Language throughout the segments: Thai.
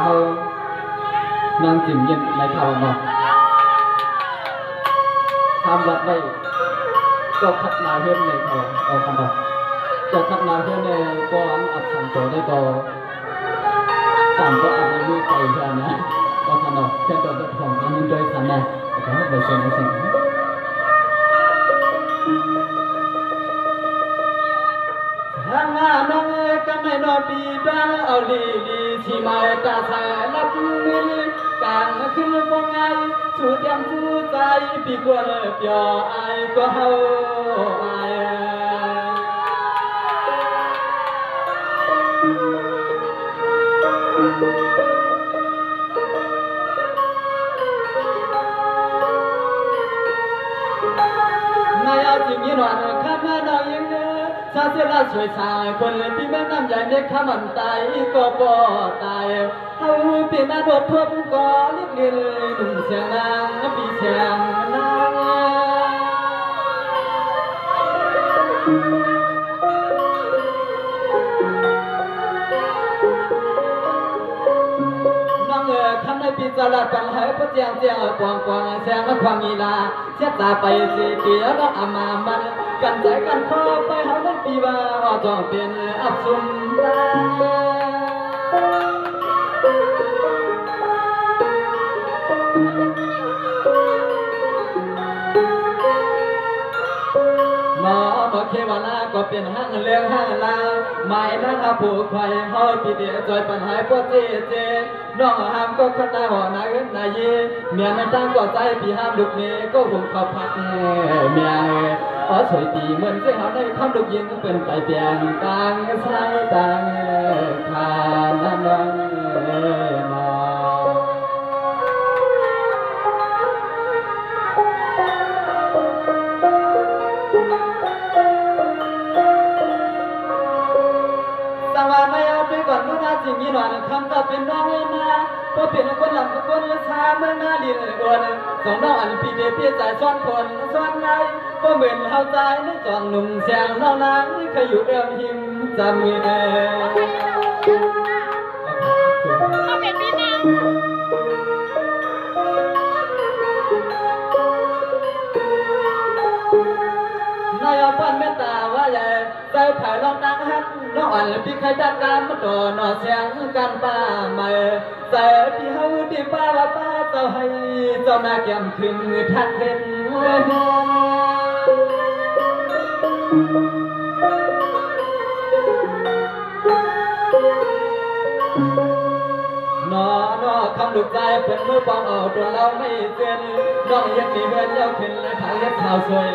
เขานางจิ้มยินในข่าวมาทำรัดได้ก็ขัดนาเพื่อนในข่าวเอาคำบอกก็ขัดนาเพื่อนในก้อนอัดสังโตได้ก็ตามก็อัดในมือไก่แค่นะเอาคำบอกแค่ตัวจะของอันนี้โดยขันนะแต่ถ้าไปเซ็นเซ็นทางงานน้องกันในนอปีดังเอาลีดีที่มาตาสายรับมือกางขึ้นมองไงสู้เตรียมสู้ใจปีกวนเปียไอก็เฮาไอนายเอาจริงยี่หนอนข้ามาน้องยังชาเสียละสวยสายคนเลยพี่แม่น้ำใหญ่เด็กข้ามันตายก็บ่ตายเฮาเปลี่ยนมาโดดทบก็เรียกเรียนหนุ่มเสียงนางปีเสียงนางน้องคำในปีจราปังให้พระเจียงเจียงกวางกวางแสงและความมีลาเสียตาไปสิเปียน้องอามามันกันใจกันคอไปหาในปีว่าจองเป็นอับสุมตาหมอเขวลาก็เป็นห้างเลี้ยงห้างลาหมายนั่งผู้ควายเฮาพี่เดียจอยปัญหาพวกเจเจน้องห้ามก็คนหน้าหัวหน้าเงินนายเย่เมียนั่งตั้งก็ใจพี่ห้ามลูกเมย์ก็หุ่นเขาพักเมียสวยปีเหมือนเจ้าในคำลูกยิงเป็นไปเปลี่ยนต่างสายต่างขาน้ำน้องน้องสวัสดีครับด้วยก่อนนู้นนะจริงยี่หน่อยคำก็เป็นน้องนะพอเป็นคนหลังคนละชาเมื่อหน้าดินอ้วนสองน้องอันปีเดียเพียใจซ้อนคนซ้อนไงก็เหมือนเข้าใจในจองหนุ่มแสงน้องนางเคยอยู่เดิมหิมจำมีแน่เขาเป็นพี่นางนายปั้นเมตตาว่าใหญ่ใจไผ่ลองนางฮันน้องอ่อนพี่ใครดักการมาต่อนอเสียงกันป้าใหม่แต่พี่เฮาที่ป้าว่าป้าเจ้าให้เจ้านาเกี่ยมขึ้นทักเห็นนอคำลูกใจเป็นมือปองเอาตัวเราไม่เกินน้องยังมีเงินเย้าขึ้นและทางเล็บชาวสวย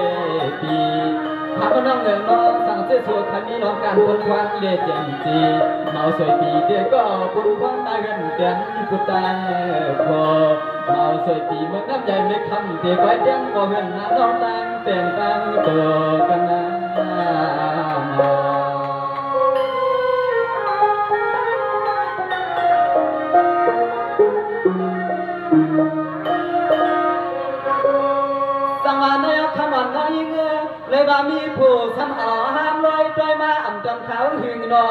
ปีถามว่าน้องเงินน้องสั่งเสียสวดคันนี้น้องการพ้นควันเลี้ยเจนจีเมาสวยปีเดียวก็พ้นควันมาเงินเตียนพุทธังพอเมาสวยปีเมื่อน้ำใจไม่คำเดียวไว้เตียงก็เงินหาน้องตั้งเตียงตั้งตัวกันนะสังวานนายขมันน้อยเงือเลยว่ามีผู้ทำเอาห้ามลอยดอยมาอ่ำจำเขาหึงนอ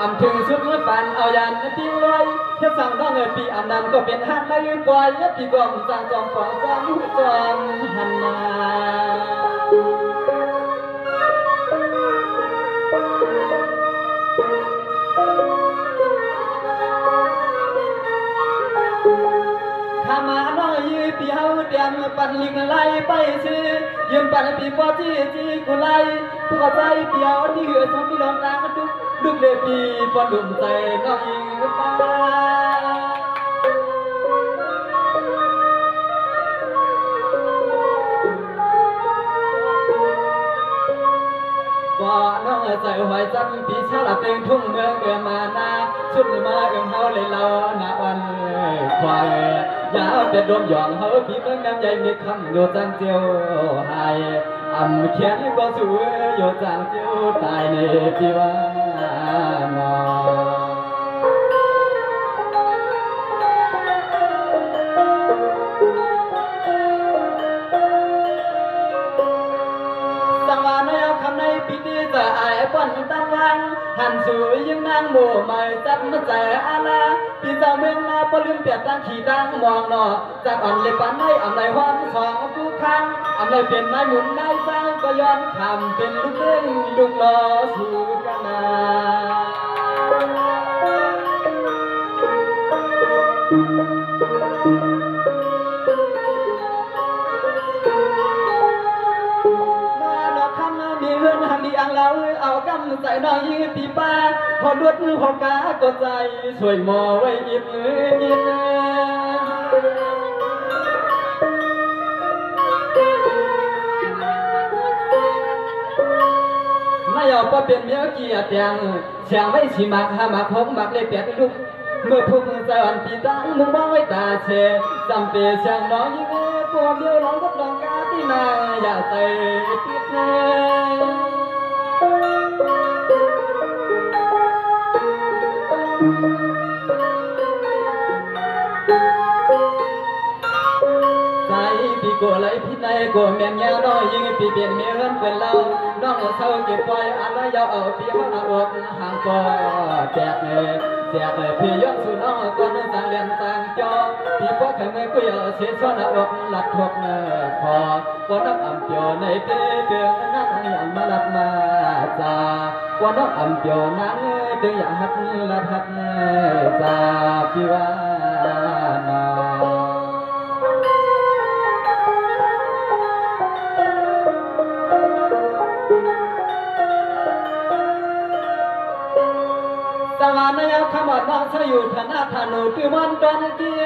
อ่ำถึงสุดเลยฝันเอายันตีลอยเท่าสั่งน้องปีอ่ำนั้นก็เป็นหันเลยปล่อยปีกองจังจอมปองจอมจอมหันนาข้ามาน้อยปีเฮาเดียมปั่นลิงไล่ไปซื้อยืนปั่นปีปอจีกุไล่ผู้เข้าใจเปียวที่เหือทำพี่น้องนางดุกเลยปีปอนดุมใจน้องยิงป้าบ่น้องใจหอยจับปีชาลับเป็นทุ่งเมืองเอือมานาชุดมาเอือเฮาเลยเราหน้าวันควายยาวเป็นดมหย่อนเฮาพี่เมืองน้ำใหญ่มีคำโยจังเจียวหายอำเขียนก็สวยโยจังเจียวตายในปีว่านอสังวานในเอาคำในปีนี้จะอายป้อนตั้งวันหันสวยยิ่งนางหมู่ใหม่จับมาใจอาณาพี่เจ้าเมืองนาป บ่ลืมเปรียบตั้งขี่ตั้งมองนอจากอ่อนเลยปันให้อำไรห้องสองผู้ค้างอำไรเป็นนายหมุนนายสร้างก็ย้อนทำเป็นลูกเล่นลูกล้อสู่กันนามีเฮือนหันดีอังเราเอากำใส่น้อยยืดปีป้าพอลวดหอกกาก็ใจช่วยหมอไว้อิบอิบไม่เอาพอเป็นเมียเกียร์แดงเสียงไม่ชิมักหามักหกมักเลยเปียกลุกเมื่อพุ่งใจอ่อนปีตั้งมุงมองไว้ตาเชจำเป็นเสียงน้อยยืดปวดเดียวร้องก็ร้องกาที่นาอย่าใจปิดเนใจพี่โกไหลพี่ในโกเมียนยาน้อยยิงพี่เปลี่ยนเมียเฮินเป็นเราน้องเศร้าเก็บไว้อันนั้นยาวเอาพี่เขาหน้าอกห่างก็แจกพี่ย้อนสู่น้องก่อนต่างเรียนต่างจอพี่พวกเคยเมื่อกุยเสียส่วนหน้าอกหลัดทกคอว่าน้องอ่ำเปียวในเดือนนั้นยังมาหลัดมาจากว่าน้องอ่ำเปียวนั้นเดือนอยากหัดหลัดหัดจากพี่ว่าน้องสวรรค์ยาวขมอดน้องสยุทธนาธนูปีมันดอนเกีย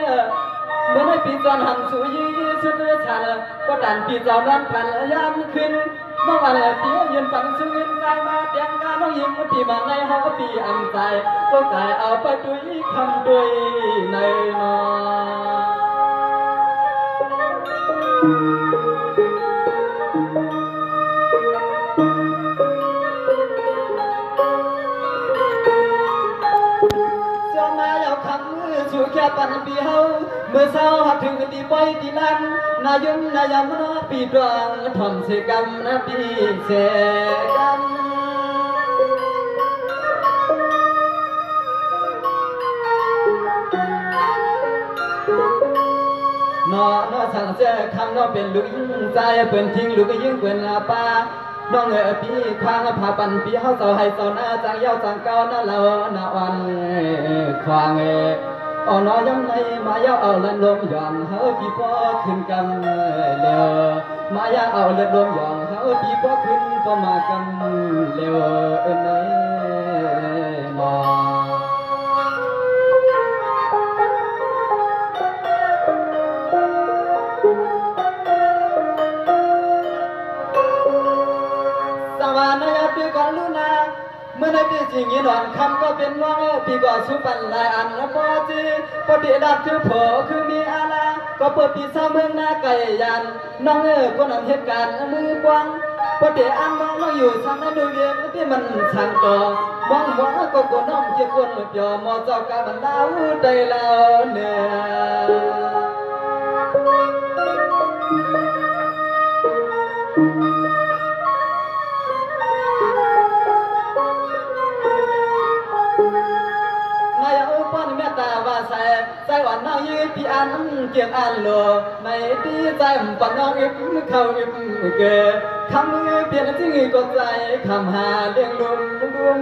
เมื่อในปีจอนหันสู่ยีสุดชันก็ดันปีจอนนั้นพันยามขึ้นเมื่อวันปียืนปังสุงินใจมาเตียงกาน้องยิงปีมาในห้องปีอ่ำใจก็กายเอาไปดุยคำดุยในนอสู่แค่ปันปีเฮาเมื่อเช้าหัดถึงตีไปตีนั้นนายมนายมนาปีดวงทำเสกรรมนะปีเสกรรมนอสั่งเสียคำนอเป็นลูกยิ่งใจเป็นทิ้งลูกยิ่งเป็นลาป้าน้องปีควางพาปันปีเฮาเสาให้เสาหน้าจางเย้าจางเก้าหน้าเราหน้าวันควางเอาน้อยยังไงมาเย้าเอาเลือดลมหย่อนเฮาปีพ่อขึ้นกำเร็วมาเย้าเอาเลือดลมหย่อนเฮาปีพ่อขึ้นพ่อมากำเร็วเอ้ยมอสวรรค์ยาปีก่อนลูนาเมื่อในปีจริงยินหวานคำก็เป็นน้องปีก่อนสุปันลายอันละพอจีปฏิดับคือโผคือมีอาลาก็เปิดปีเศร้าเมืองนาไก่ยันน้องคนนำเหตุการณ์มือกวางปฏิอันน้องอยู่ทางนั้นดูเวียนที่มันช่างต่อมองหัวก็กน้องเกี่ยวคนเปียวมอเจ้ากาบันดาวใจแล้วเนี่ยนายเอาป้อนเมตตาว่าใส่ใจหวานน้องยืดพี่อันเกี่ยงอันโลในดีใจปันน้องอิบเข้าอิบเกอคำมือเปลี่ยนที่งี้ก็ใจคำหาเลี้ยงลุงลุง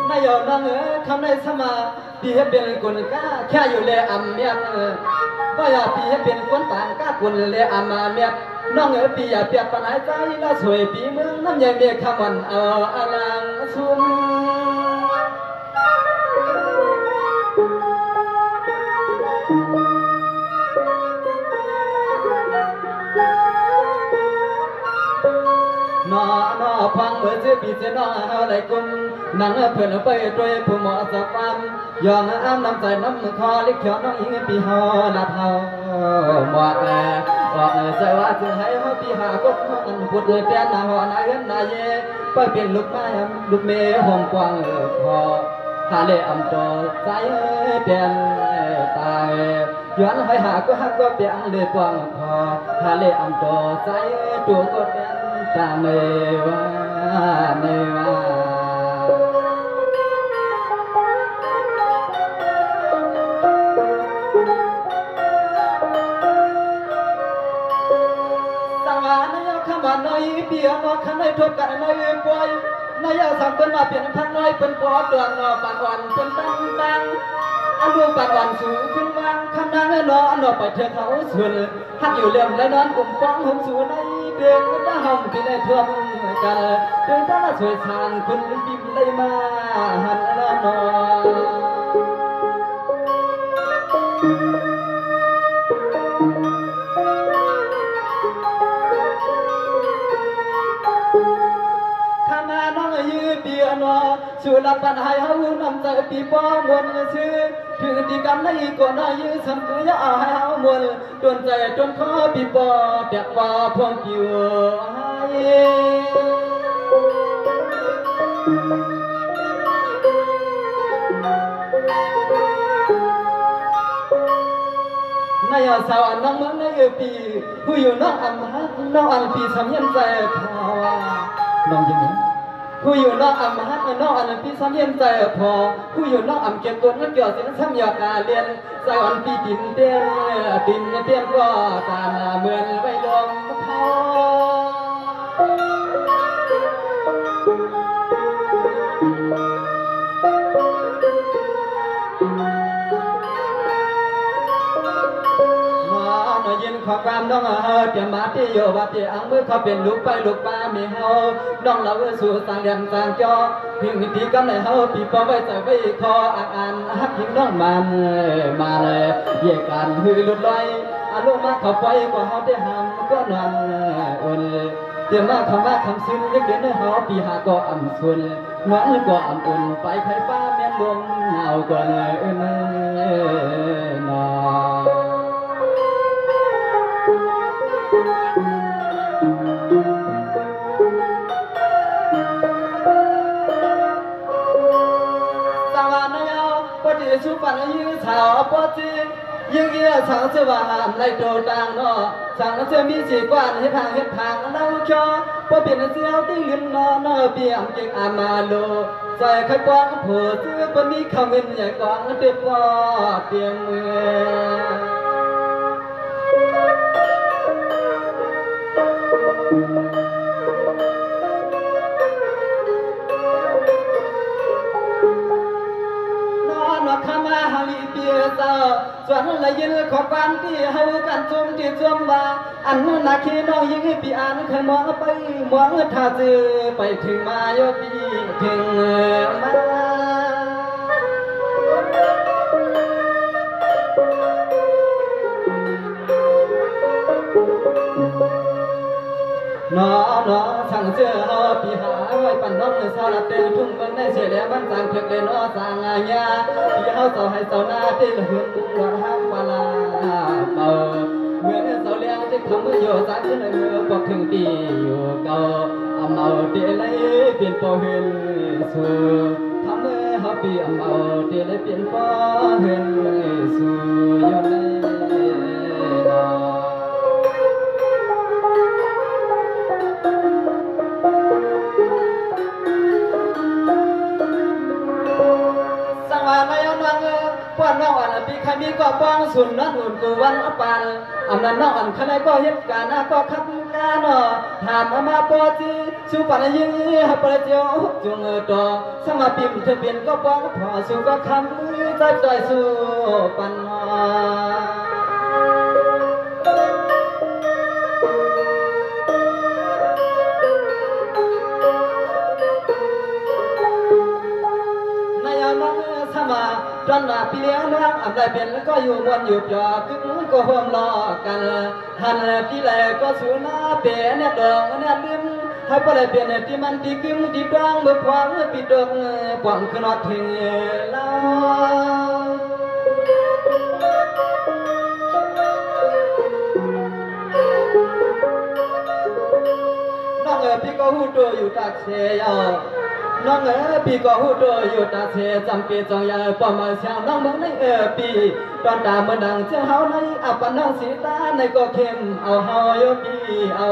นายน้องคำในสมาพี่ให้เป็นคนกล้าแค่อยู่เลยอ่ำเมียก็อย่าพี่ให้เป็นคนต่างกล้าคนเลยอ่ำมาเมียน้องพี่อย่าเปียกปัญหาใจแล้วสวยปีเมืองน้ำใหญ่เมียคำวันเอาอลังซุ่มนอพังเมื่อเจอปีเจนอเอาไหลกุมนั่งเพื่อนไปด้วยผู้หมอสักวันยอมอ้ำน้ำใจน้ำคอลิขิตน้องอิงปีหอลัดเฮาหมดออกใจว่าจึงให้เขาปีหากบมันพูดเลยเตี้ยนหน้าหอหน้าเงินหน้าเย่ไปเป็นลูกไม้ลูกเมย์ห้องกว้างพอหาเล่อำจอใจเปลี่ยนตายย้อนให้หาก็หักก็เปลี่ยนเลยกว้างพอหาเล่อำจอใจตัวก็เปลี่ยน ตาเนวาเนวาสังหารนายขมันนายเปียนอขันนายทบกันนายปล่อยนายสังเป็นมาเปลี่ยนพันนายเป็นปอดวนปานอ่อนเป็นตั้งอันดูปานอ่อนสูงขึ้นวางคำนางนอนไปเถอะเขาส่วนหักอยู่เลี่ยมและนอนกลุ่มป้องหงสูในเดือนตาหอมที่ได้ท่วมกันเดือนตาสวยสางคุณบิมได้มาหันละนอน้องยืดเดียนอสู่ลับปัญหาเฮานำใจปีป้อมวนชื่อถือที่กันในก่อนนายสำคัญให้เฮามวนจนใจจนขอปีป้อเด็กว่าพวงกิวนายสาวน้องเมืองในปีผู้อยู่น้องอันฮักน้องอันปีสำยันใจพอน้องยังไงผู้อยู่นอกอ่ำฮักนอกอันพี่ซ้ำเย็นใจพอผู้อยู่นอกอ่ำเก็บกดนั่นเกี่ยวสินซ้ำอยากการเรียนใส่อ่อนพี่ดินเตี้ยก็การเหมือนไว้ลมพอยินความความน้องเตรียมมาที่โยวัดที่อังมือเขาเป็นลูกไปลูกป้ามีเฮาน้องเราสู่ต่างเดียนต่างจอเพียงทีกันในเฮาปีปอไว้ใจไว้คออ่านฮักยิงน้องมันมาเลยเยี่ยกันหือลุดลอยอารมณ์มาเขาไปกว่าเฮาได้หามก็นอนอุ่นเตรียมมาคำว่าคำซึ้งเล็กเด่นเฮาปีหาก็อ่ำสุนงอนก็อ่ำอุ่นไปไข่ป้าเมียนลมเงาก่อนนอสุปันยืสาวปอจียิงเยี่ยสังเสวานในโตต่างนอสังเสมีสีกวนให้ทางเราเชียวพอเปลี่ยนเสียวที่ลืมนอเปี่ยมเก่งอามาโลใส่ไข่กวางผัวซื้อปนี้เขาเงินใหญ่กวางเต็มปอเตียงมือนอข้ามาฮาลีเปียเจ้าส่วนละยินขอความที่เฮากันจุ่มที่จุ่มว่าอันนาคีน้องยิงปีอันเคยมองไปมองท่าจือไปถึงมาโยปีถึงมาน้อสั่งเสื้อเฮาปีหาไว้ปั่นน้องสาวละเตือนทุ่งเมืองในเสียแล้วมันสั่งเถิกเลยน้อสั่งอาญาปีเฮาเสาให้เสาหน้าที่ละหึงว่าห้ามปลาเป่าเมื่อเสาเลี้ยงที่ทำมือโยสานขึ้นเมื่อบอกถึงปีอยู่เก่าเอาเมาเดลัยเปลี่ยนโปเห็นสู่ทำเมื่อเฮาปีเอาเมาเดลัยเปลี่ยนโปเห็นสู่อยู่ในป้อนน้องอันปีใครมีก็ป้องสุนนั่นอุ่นกูวันอปานอำนั้นน้องอันใครก็เหตุการณ์ก็ขับการถามมาปอจีสู้ปันยิงฮับประเจียวจงต่อสมาปิมเธอเป็นก็ป้องพอสู้ก็คำมือใจสู้ปันจนว่าปีเลี้ยงน้องอันใดเป็นก็อยู่มวนอยู่จอคึกก็ห่วมรอกันหันที่แลก็สูน้าเปเนี่ยดองเนี่ยลิ้มให้พอได้เปลี่ยนที่มันที่กิ้มที่ดองเมื่อควางปิดดงปองขึ้นนอดถึงลาน้องพี่ก็หูตัวอยู่ตากเชียน้องปีก็หูโดยอยู่ตาเชจำปีจองยาปอมาเช้าน้องเมืองในปีตอนตาเมื่อดังเจ้าเฮาในอับปนน้องสีตาในก็เข้มเอาเฮาโยปีเอา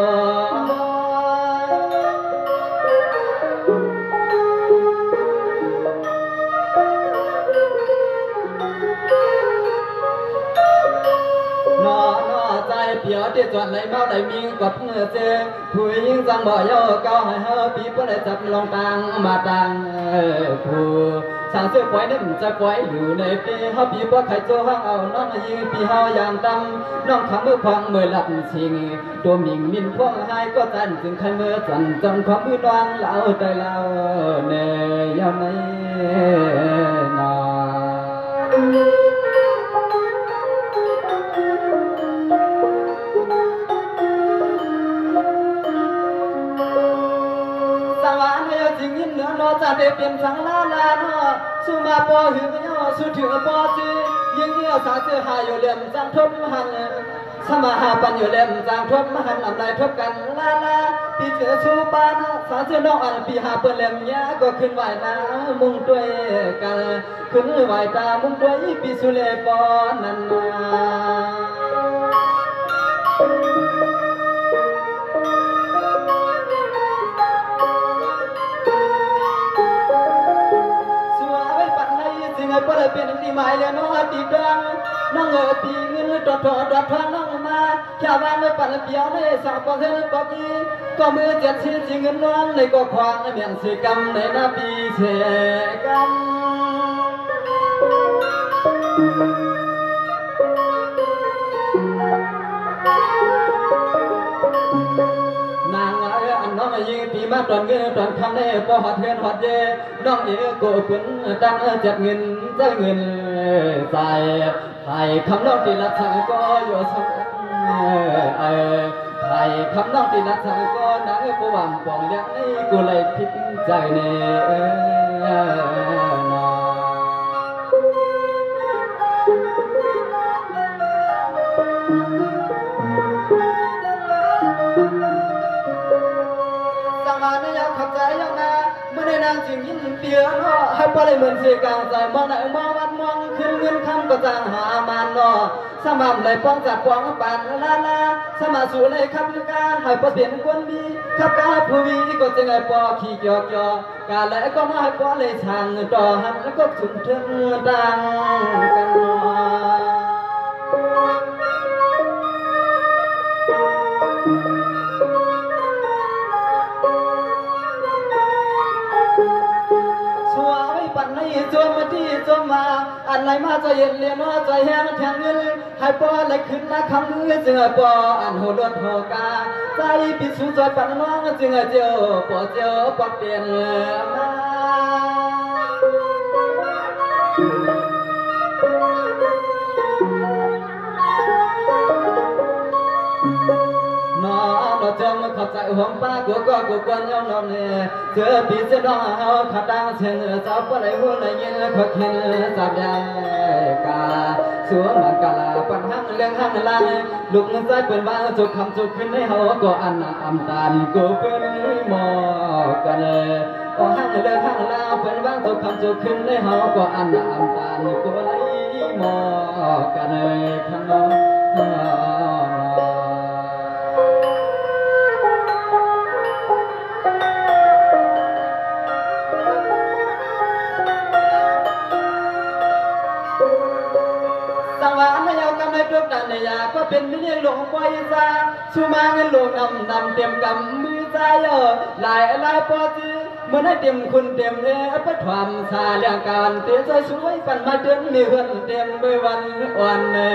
จวนในเมาได้มีกดเนื้อเจอผู้หญิงจังบ่ย่อเก้าให้เฮาปีบ่ได้จับลงตังมาตังผู้สางเสื้อปล่อยนี่มันจะปล่อยอยู่ในปีเฮาปีบ่ใครโจห้างเอาน้องยิงปีเฮาอย่างตำน้องคำมือควางมือหลับชิงตัวมิงมินพวงหายก็จันจึงใครมือจันจนความมือนวางเล่าได้เล่าเนยามไหนนา สวรรค์ให้จริงยินเนื้อโนจะได้เปลี่ยนสังลาลาโนสุมาปอหือโยสุถือปอจียิงเหี้ยวสาเสือหายอยู่เลี่ยมจังทบหันสมาหาปันอยู่เลี่ยมจังทบหันลำลายทบกันลาลาปีเสือสูปานสาเสือน้องอันปีหาเปิดเลี่ยมยาก็ขึ้นไหวนามุ่งด้วยกันขึ้นไหวตามุ่งด้วยปีสุเลปอนันนาเปิดเปลี่ยนดีหมายเลยน้องตีดังน้องตีเงินตอดทางน้องมาแค่วางไม่ปั่นเปียวในสาวปอกเงินปอกนี้ก็มือเจ็ดชิ้นจริงเงินน้องในก็ควางในเมียนสีกำในหน้าปีเชกันนางอันน้องยิงปีมาตอนเงินตอนคำในพอหัดเงินหัดเย่น้องเอ๋โกขุนตั้งจัดเงินจะเงินใส่ไทยคำน้องตีละทางก็อยู่สักไทยคำน้องตีละทางก็นางผู้หวังปองเลี้ยงนี่กูเลยพิจใจเน่ขับใจยังนาเมื่อในนางจึงยิ้มเปียเนาะให้ปล่อยเหมือนเสียกลางใจมองไหนมองวัดมองขึ้นเงินคำก็จางหามันเนาะสมามเลยป้องจากปองปานลาลาสมาสู่เลยคำกาให้ปเปลี่ยนคนดีขับกาผู้วีก็จึงไอ้ปอขี้เกี่ยวกาและก็มาให้ปอเลยช่างต่อหันแล้วก็สุนทรดังกันเนาะปันในจมมาที่จมมาอันไหนมาจะเย็นเลียนว่าใจแห้งแทงเงินให้ปอเลยขึ้นละคำมือจึงปออันโหดโหกาใจปิดสูจอยปันน้องจึงเจียวปอเจียวปักเปลี่ยนมาจมขับใจห่วงป้ากูก็กูกวนย้อนนอนเนี่ยเจอปีเสน้องเฮาขัดดังเสียงเจ้าปะไหลหัวไหลยินขดเข็นจับยากาสวมกาลาปันหังเลี้ยงหังลางลูกเงินใจเปิดบ้านจุกคำจุกขึ้นให้เฮาก็อันอำตานกูเป็นหมอกันก็หังเลี้ยงหังลางเปิดบ้านจุกคำจุกขึ้นให้เฮาก็อันอำตานกูไหลหมอกันข้างนอกทุกดันยาก็เป็นมิเรียงหลงปอยซาชูมาเงินหลงนำเตรียมกำมือใจหลายปอจีเมื่อได้เตรียมคุณเตรียมเอ๋ปะความซาเรื่องการเตี้ยใจช่วยปันมาเดือนมีเพื่อนเตรียมด้วยวันวันเอ๋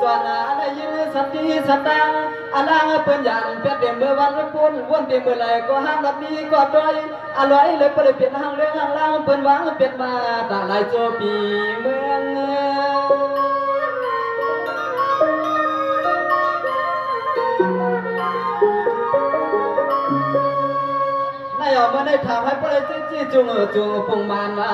ส่วนอะไรยินสัตย์สัตตังอลางเปิ้นยันเป็ดเต็มเมื่อวันปุ่นวนเต็มเมื่อไรก็ห้ามนับนี้ก็ด้อยอร่อยเลยเปลี่ยนห้างเรื่องห้างล่างเปิ้นวางเป็ดมาตาลายโจปีเมืองนายออกมาได้ถามให้เปิ้นจี้จุงปุ่งมานว่า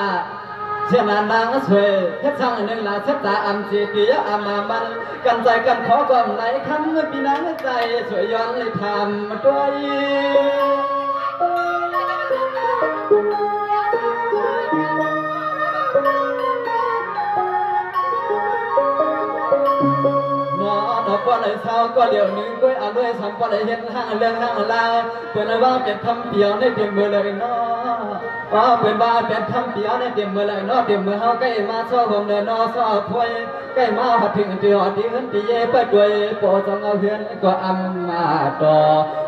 เช่นนั้นนางสวยเพชรช่างหนึ่งละเช็ดตาอันจีปีอามามันกันใจกันขอก่อนไหนคำปีนางใจสวยย้อนเลยทำด้วยนอ บ่ได้เศร้าก็เดี๋ยวนึงก็เอาด้วยสัมบ่ได้เฮ็ดห้างเรื่องห้างลาวเพิ่นว่าเป็นคำเดียวในเต็มมือเลยเนาะว่าเพิ่นว่าเป็นคำเดียวในเต็มมือเลยเนาะเต็มมือเฮาใกล้มาซ้อผมเด้อเนาะซ้อพวยใกล้มาฮอดถึงที่ฮอดที่เฮือนที่เย่เปิดด้วยโปรจงเอาเฮือนก็อำมาต่อ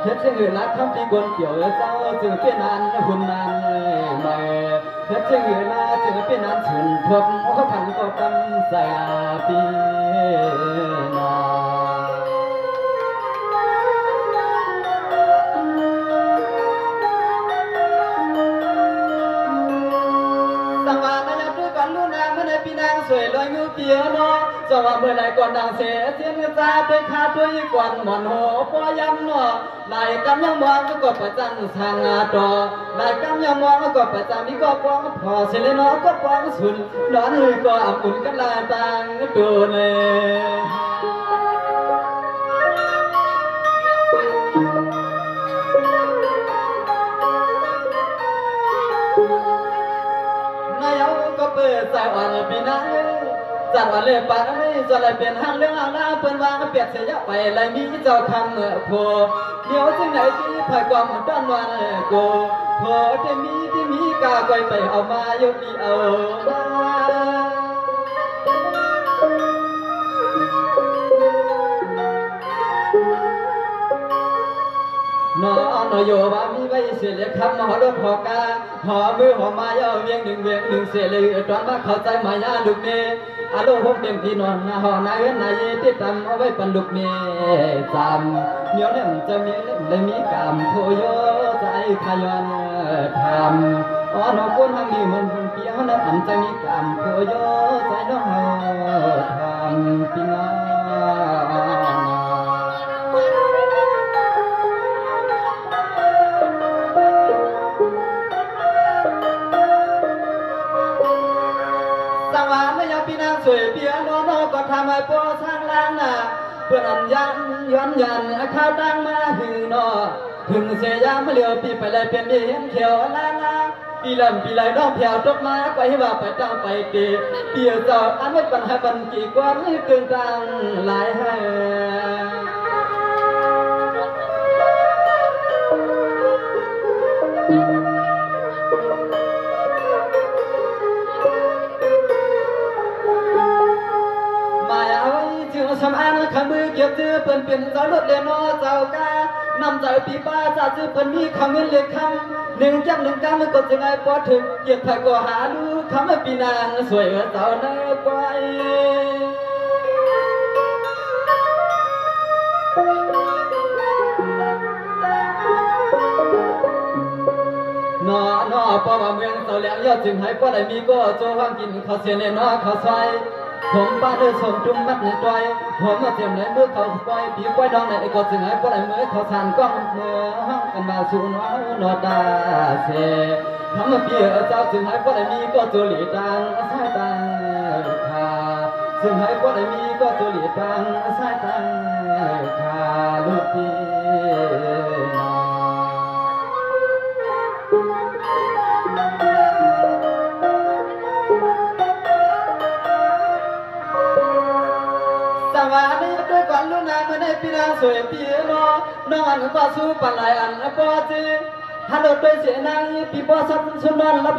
เฮ็ดสิ่งอื่นละคำที่กวนเกี่ยวเจ้าจึงเป็นอันหุ่นนั้นไม่เฮ็ดสิ่งอื่นละจึงเป็นอันชื่นพบพันก็ตำใส่ปีนาสังวานายด้วยกันลูนางเมื่อในปีนางสวยลอยงูเปียโนจังว่าเมื่อไหร่ก่อนนางเสียเสียงซาไปคาด้วยกวนหมอนโหปอยำเนาะไหลกันยังมองก็ประจันทางต่อไหลกันยังมองก็ประจันมีก็กวางพอเสเลนอก็กวางสุนนอนหือก็อับอุ่นกันลาตังตัวเนนายเอาก็เปิดใจอ่อนปีนังจัดวันเลยปานไม่จะเลยเป็นห้างเรื่องเอาหน้าเปิ้นว่าเปลี่ยนเสียไปเลยมีเจ้าคำโพเดี๋ยวจึงไหนที่พายกอมด้านวันโกโพที่มีกาไกไปเอามาโยกีเอานอนโยว่ามีไว้เสียเล็กคำหอดพอกาหอมือหอมาเยาเวียงหนึ่งเสียเลยตอนมาเข้าใจมายาลูกเมอาโลหกเต็มที่นอนหอนาเงินนายที่ทำเอาไว้ปันลูกเมจำเมียวเล่มจะมีเล่มเลยมีกามโพโยใจขยอนทำอ๋อนอกุนทำมีมันเปียวนะอันจะมีกามโพโยใจน้องทำปีนาพี่นางสวยเปียโนโนก็ทำให้ปอสร้างล้างน่ะเพื่อนอันย้อนข้าวตั้งมาหึงนอถึงเสียยามมาเลียวปีไปเลยเป็นเห็นเขียวล้างปีลำปีไหลน้องแผ่วตกมาก็ให้ว่าไปตั้งไปตีเปียเจ้าอันไม่ปัญหาปันกี่กว่าให้เกินตังหลายให้สำอันขมือเก็บจื้อเปิ้นเป็นเจ้าลดเลียนอเจ้ากานำใจปีป้าจ่าจื้อเปิ้นมีคำเงินเล็กคำหนึ่งจับหนึ่งกำมันก็จะไงพอถึงเก็บไผ่ก็หาลูกคำปีนางสวยเจ้าเนไปนอพอว่าเมืองเจ้าแล้วยอดจึงให้พอได้มีก็โจว่างกินข้าวเสียในนอข้าวซอยผมป้าเดินส่งจุ่มมัดหนึ่งตัวผมมาเทียมในมือเขาปล่อยผีปล่อยดองในก็จึงให้พอได้มือเขาสั่นก้องเมื่อห้องกันมาสู่น้อนอดาเสทำมาเปียเจ้าจึงให้พอได้มีก็จุลีตังสายตังคาจึงให้พอได้มีก็จุลีตังสายตังคาลูกพี่ว่านี่ด้วยก่อนลูกนางเมื่อในปีนางสวยปีโนน้องอันก็สู้ปันหลายอันปอจีฮัลโหลด้วยเสียนางปีปอสับสุนทรรับ